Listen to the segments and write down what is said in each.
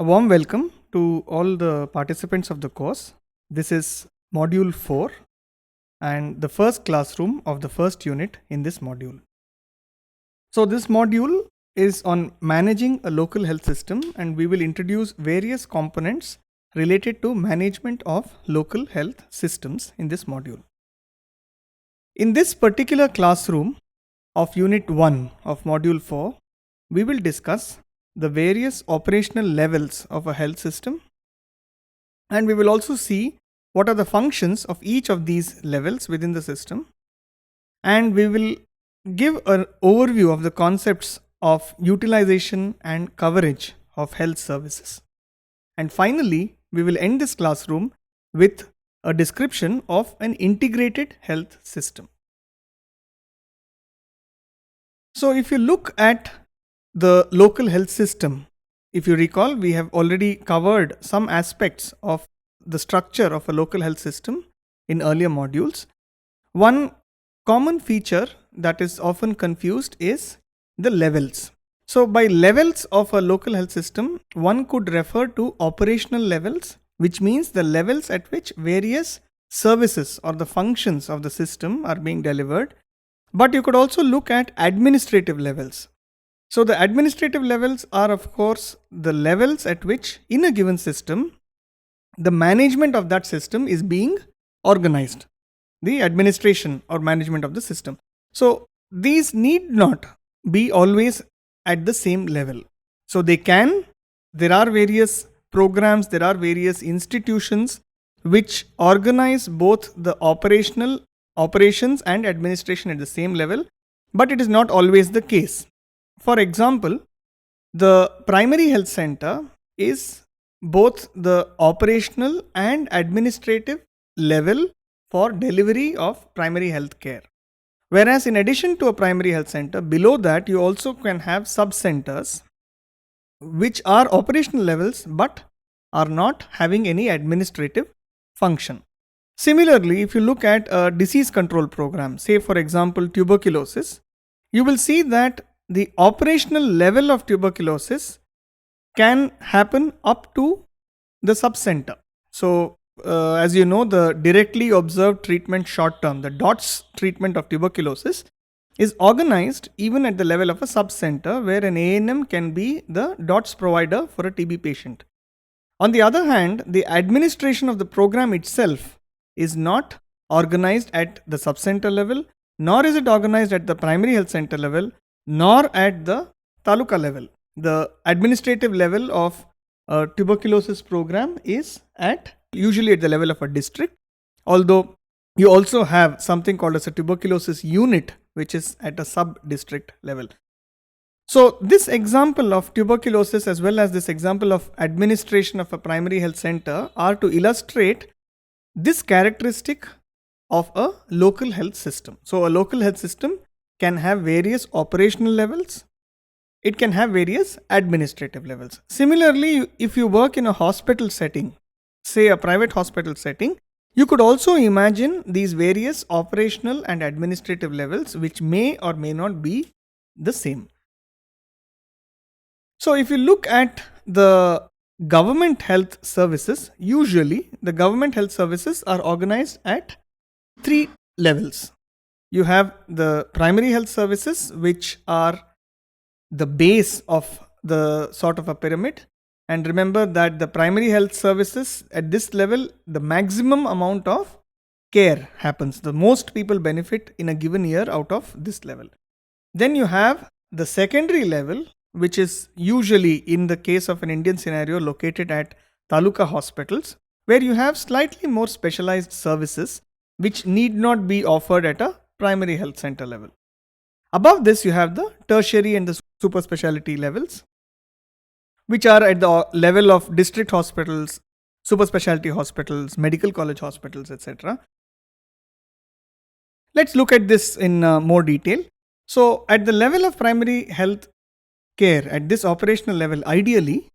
A warm welcome to all the participants of the course. This is Module 4 and the first classroom of the first unit in this module. So, this module is on managing a local health system, and we will introduce various components related to management of local health systems in this module. In this particular classroom of Unit 1 of Module 4, we will discuss the various operational levels of a health system, and we will also see what are the functions of each of these levels within the system, and we will give an overview of the concepts of utilization and coverage of health services. And finally, we will end this classroom with a description of an integrated health system. So, if you look at the local health system, if you recall, we have already covered some aspects of the structure of a local health system in earlier modules. One common feature that is often confused is the levels. So, by levels of a local health system, one could refer to operational levels, which means the levels at which various services or the functions of the system are being delivered. But you could also look at administrative levels. So, the administrative levels are, of course, the levels at which in a given system, the management of that system is being organized, the administration or management of the system. So, these need not be always at the same level. So, there are various programs, there are various institutions which organize both the operations and administration at the same level, but it is not always the case. For example, the primary health center is both the operational and administrative level for delivery of primary health care. Whereas in addition to a primary health center, below that you also can have sub-centers which are operational levels but are not having any administrative function. Similarly, if you look at a disease control program, say for example tuberculosis, you will see that the operational level of tuberculosis can happen up to the sub-center. So, as you know, the directly observed treatment short term, the DOTS treatment of tuberculosis is organized even at the level of a sub-center where an ANM can be the DOTS provider for a TB patient. On the other hand, the administration of the program itself is not organized at the sub-center level, nor is it organized at the primary health center level, nor at the taluka level. The administrative level of a tuberculosis program is usually at the level of a district, although you also have something called as a tuberculosis unit, which is at a sub-district level. So, this example of tuberculosis as well as this example of administration of a primary health center are to illustrate this characteristic of a local health system. So, a local health system can have various operational levels, it can have various administrative levels. Similarly, if you work in a hospital setting, say a private hospital setting, you could also imagine these various operational and administrative levels which may or may not be the same. So, if you look at the government health services, usually the government health services are organized at 3 levels. You have the primary health services, which are the base of the sort of a pyramid. And remember that the primary health services at this level, the maximum amount of care happens. The most people benefit in a given year out of this level. Then you have the secondary level, which is usually in the case of an Indian scenario located at taluka hospitals, where you have slightly more specialized services which need not be offered at a primary health center level. Above this, you have the tertiary and the super specialty levels, which are at the level of district hospitals, super specialty hospitals, medical college hospitals, etc. Let's look at this in more detail. So, at the level of primary health care, at this operational level, ideally,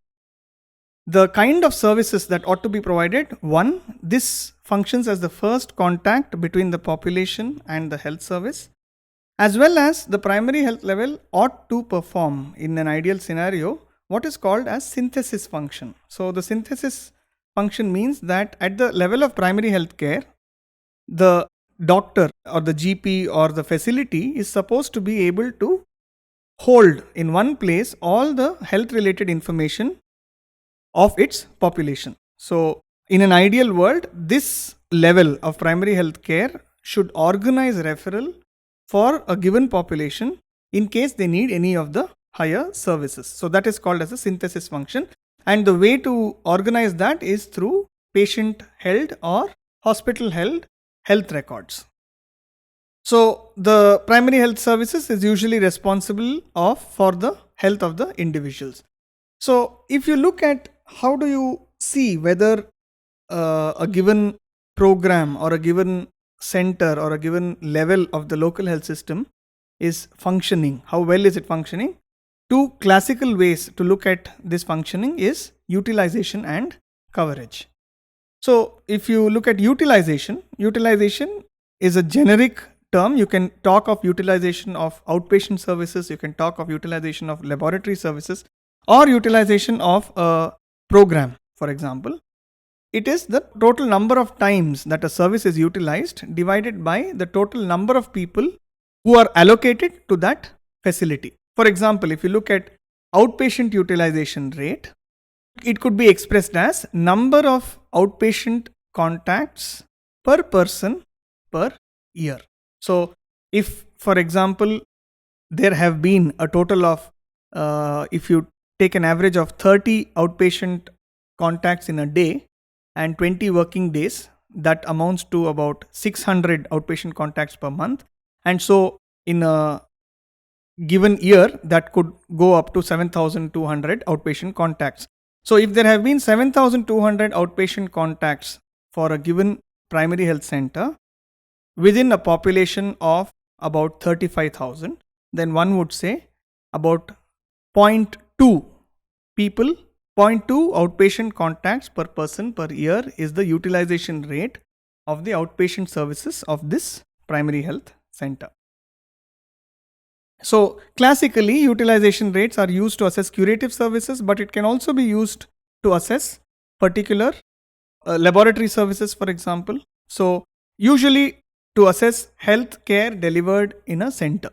the kind of services that ought to be provided, one, this functions as the first contact between the population and the health service, as well as the primary health level ought to perform in an ideal scenario what is called as synthesis function. So the synthesis function means that at the level of primary health care, the doctor or the GP or the facility is supposed to be able to hold in one place all the health related information of its population. So in an ideal world, this level of primary health care should organize referral for a given population in case they need any of the higher services. So that is called as a synthesis function, and the way to organize that is through patient held or hospital held health records. So the primary health services is usually responsible for the health of the individuals. So if you look at how do you see whether a given program or a given center or a given level of the local health system is functioning, how well is it functioning? Two classical ways to look at this functioning is utilization and coverage. So if you look at utilization is a generic term. You can talk of utilization of outpatient services, you can talk of utilization of laboratory services, or utilization of a program, for example. It is the total number of times that a service is utilized divided by the total number of people who are allocated to that facility. For example, if you look at outpatient utilization rate, it could be expressed as number of outpatient contacts per person per year. So if, for example, there have been a total of, if you take an average of 30 outpatient contacts in a day and 20 working days, that amounts to about 600 outpatient contacts per month. And so in a given year, that could go up to 7,200 outpatient contacts. So if there have been 7,200 outpatient contacts for a given primary health center within a population of about 35,000, then one would say about 0.2 people, 0.2 outpatient contacts per person per year is the utilization rate of the outpatient services of this primary health center. So classically, utilization rates are used to assess curative services, but it can also be used to assess particular laboratory services, for example. So usually to assess health care delivered in a center.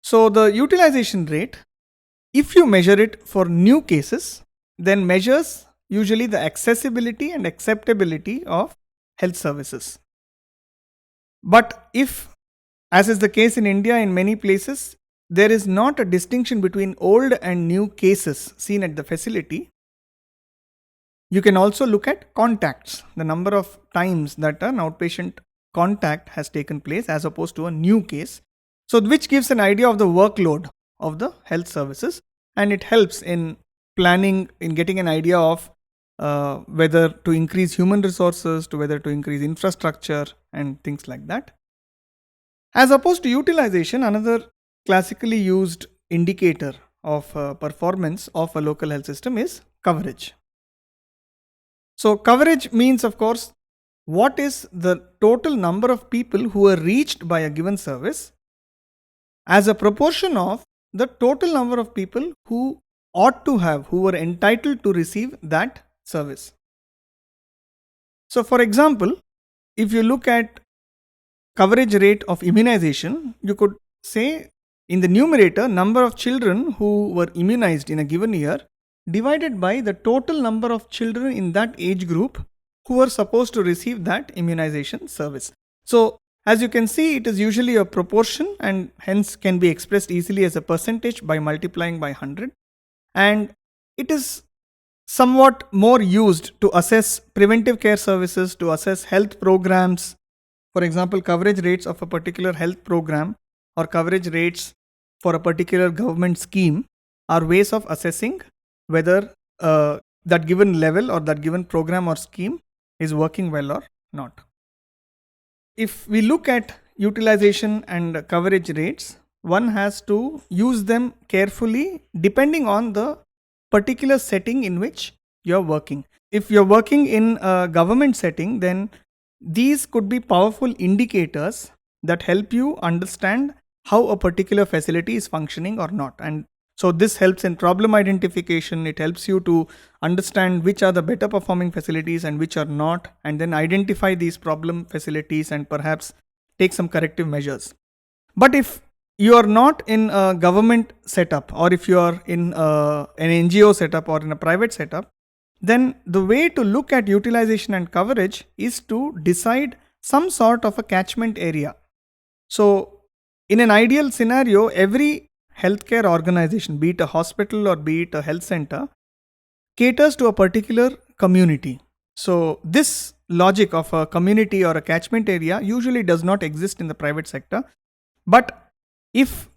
So the utilization rate, if you measure it for new cases, then measures usually the accessibility and acceptability of health services. But if, as is the case in India in many places, there is not a distinction between old and new cases seen at the facility, you can also look at contacts, the number of times that an outpatient contact has taken place as opposed to a new case. So which gives an idea of the workload of the health services, and it helps in planning, in getting an idea of whether to increase human resources, to whether to increase infrastructure and things like that. As opposed to utilization, another classically used indicator of performance of a local health system is coverage. So coverage means, of course, what is the total number of people who are reached by a given service as a proportion of the total number of people who ought to have, who were entitled to receive that service. So for example, if you look at coverage rate of immunization, you could say in the numerator, number of children who were immunized in a given year divided by the total number of children in that age group who were supposed to receive that immunization service. So as you can see, it is usually a proportion and hence can be expressed easily as a percentage by multiplying by 100. And it is somewhat more used to assess preventive care services, to assess health programs. For example, coverage rates of a particular health program or coverage rates for a particular government scheme are ways of assessing whether that given level or that given program or scheme is working well or not. If we look at utilization and coverage rates, one has to use them carefully depending on the particular setting in which you're working. If you're working in a government setting, then these could be powerful indicators that help you understand how a particular facility is functioning or not. And So this helps in problem identification. It helps you to understand which are the better performing facilities and which are not, and then identify these problem facilities and perhaps take some corrective measures. But if you are not in a government setup, or if you are in an NGO setup or in a private setup, then the way to look at utilization and coverage is to decide some sort of a catchment area. So in an ideal scenario, every healthcare organization, be it a hospital or be it a health center, caters to a particular community. So this logic of a community or a catchment area usually does not exist in the private sector. But if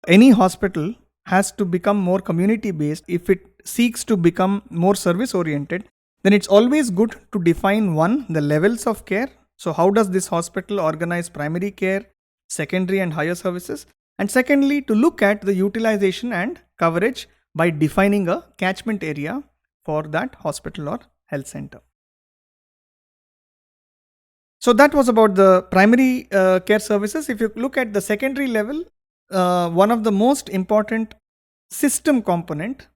any hospital has to become more community based, if it seeks to become more service oriented, then it's always good to define one, the levels of care. So how does this hospital organize primary care, secondary and higher services? And secondly, to look at the utilization and coverage by defining a catchment area for that hospital or health center. So that was about the primary care services. If you look at the secondary level, one of the most important system component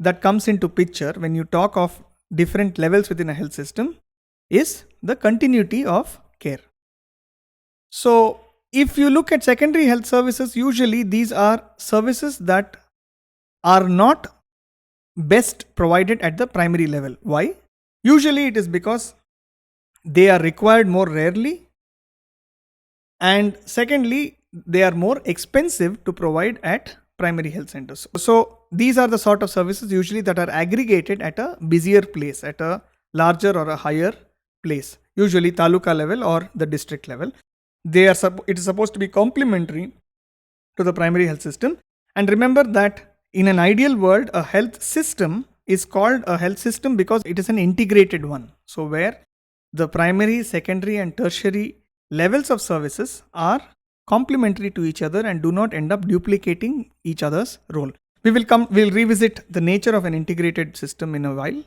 that comes into picture when you talk of different levels within a health system is the continuity of care. So if you look at secondary health services, usually these are services that are not best provided at the primary level. Why? Usually it is because they are required more rarely, and secondly, they are more expensive to provide at primary health centers. So these are the sort of services usually that are aggregated at a busier place, at a larger or a higher place, usually taluka level or the district level. It is supposed to be complementary to the primary health system. And remember that in an ideal world, a health system is called a health system because it is an integrated one. So where the primary, secondary and tertiary levels of services are complementary to each other and do not end up duplicating each other's role. We'll revisit the nature of an integrated system in a while.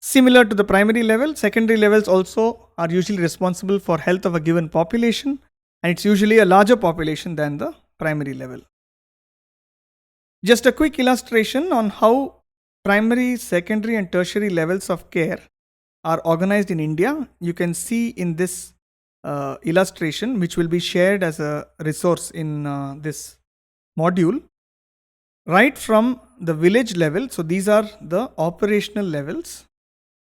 Similar to the primary level, secondary levels also are usually responsible for health of a given population, and it's usually a larger population than the primary level. Just a quick illustration on how primary, secondary and tertiary levels of care are organized in India. You can see in this illustration, which will be shared as a resource in this module, right from the village level. So these are the operational levels: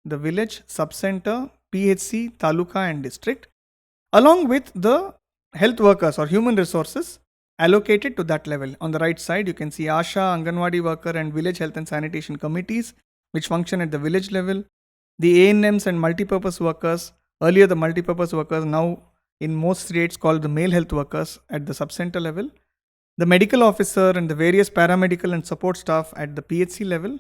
the village, subcenter, PHC, taluka and district, along with the health workers or human resources allocated to that level. On the right side, you can see ASHA, Anganwadi worker and village health and sanitation committees, which function at the village level. The ANMs and multipurpose workers, earlier the multipurpose workers, now in most states called the male health workers at the subcenter level. The medical officer and the various paramedical and support staff at the PHC level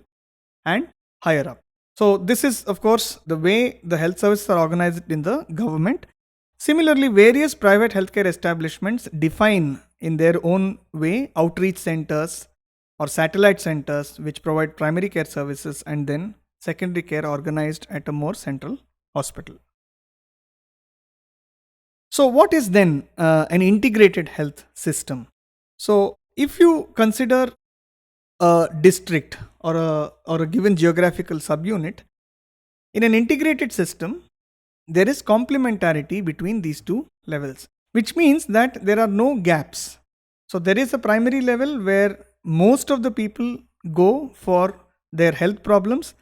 and higher up. So this is of course the way the health services are organized in the government. Similarly, various private healthcare establishments define in their own way outreach centers or satellite centers which provide primary care services and then secondary care organized at a more central hospital. So what is then an integrated health system? So if you consider a district or a given geographical subunit, in an integrated system, there is complementarity between these two levels, which means that there are no gaps. So there is a primary level where most of the people go for their health problems,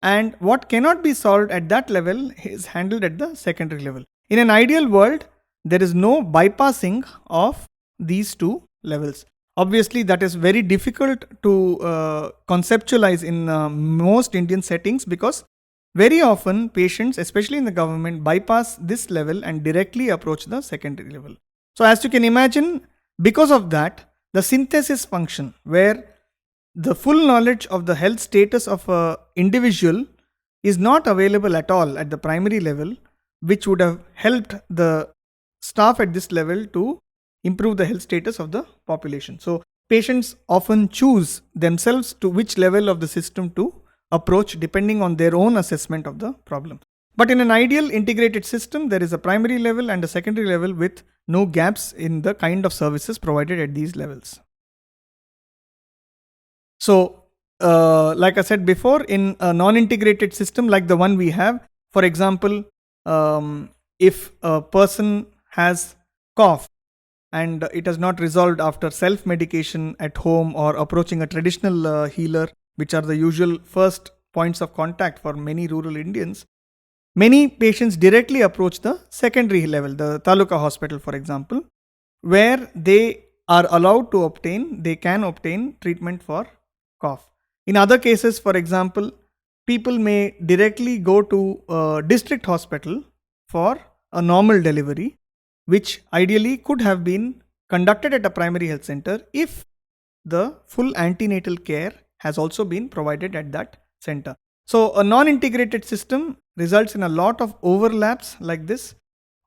and what cannot be solved at that level is handled at the secondary level. In an ideal world, there is no bypassing of these two levels. Obviously, that is very difficult to conceptualize in most Indian settings, because very often patients, especially in the government, bypass this level and directly approach the secondary level. So as you can imagine, because of that, the synthesis function, where the full knowledge of the health status of an individual is not available at all at the primary level, which would have helped the staff at this level to improve the health status of the population. So patients often choose themselves to which level of the system to approach depending on their own assessment of the problem. But in an ideal integrated system, there is a primary level and a secondary level with no gaps in the kind of services provided at these levels. So, like I said before, in a non-integrated system like the one we have, for example, if a person has cough and it has not resolved after self-medication at home or approaching a traditional healer, which are the usual first points of contact for many rural Indians, many patients directly approach the secondary level, the taluka hospital, for example, where they are allowed to obtain, they can obtain treatment for cough. In other cases, for example, people may directly go to a district hospital for a normal delivery, which ideally could have been conducted at a primary health center if the full antenatal care has also been provided at that center. So, a non integrated system results in a lot of overlaps like this.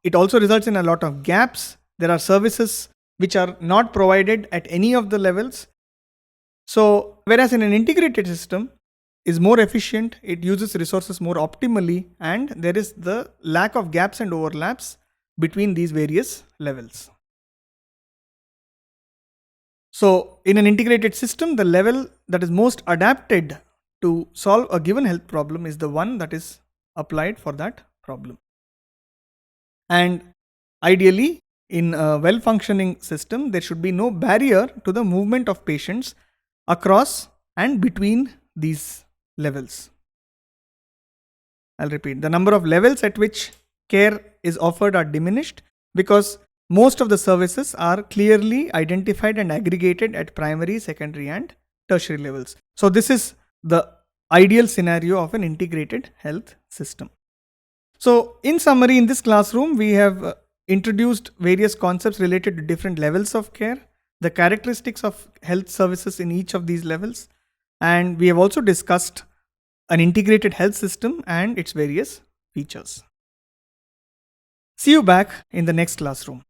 It also results in a lot of gaps. There are services which are not provided at any of the levels. So, whereas in an integrated system is more efficient, it uses resources more optimally, and there is the lack of gaps and overlaps between these various levels. So, in an integrated system, the level that is most adapted to solve a given health problem is the one that is applied for that problem. And ideally, in a well functioning system, there should be no barrier to the movement of patients across and between these levels. I'll repeat, the number of levels at which care is offered are diminished because most of the services are clearly identified and aggregated at primary, secondary, and tertiary levels. So, this is the ideal scenario of an integrated health system. So, in summary, in this classroom, we have introduced various concepts related to different levels of care, the characteristics of health services in each of these levels, and we have also discussed an integrated health system and its various features. See you back in the next classroom.